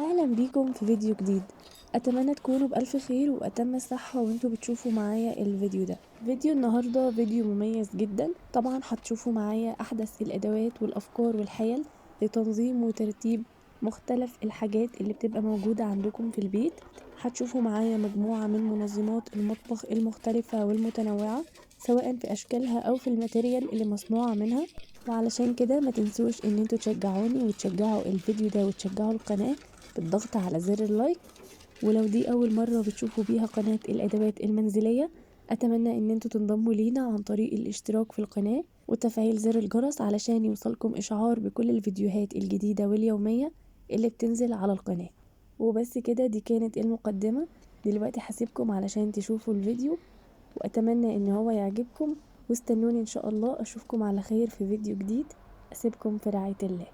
اهلا بيكم في فيديو جديد. اتمنى تكونوا بالف خير واتم الصحة وانتوا بتشوفوا معايا الفيديو ده. فيديو النهاردة فيديو مميز جدا. طبعا هتشوفوا معايا احدث الادوات والافكار والحيل لتنظيم وترتيب مختلف الحاجات اللي بتبقى موجودة عندكم في البيت. هتشوفوا معايا مجموعة من منظمات المطبخ المختلفة والمتنوعة، سواء في اشكالها او في الماتيريال اللي مصنوعة منها. وعلشان كده ما تنسوش ان انتوا تشجعوني وتشجعوا الفيديو ده وتشجعوا القناة بالضغط على زر اللايك. ولو دي اول مرة بتشوفوا بيها قناة الادوات المنزلية، اتمنى ان انتوا تنضموا لينا عن طريق الاشتراك في القناة وتفعيل زر الجرس علشان يوصلكم اشعار بكل الفيديوهات الجديدة واليومية اللي بتنزل على القناة. وبس كده، دي كانت المقدمة. دلوقتي هسيبكم علشان تشوفوا الفيديو، واتمنى ان هو يعجبكم، واستنوني ان شاء الله اشوفكم على خير في فيديو جديد. اسيبكم في رعاية الله.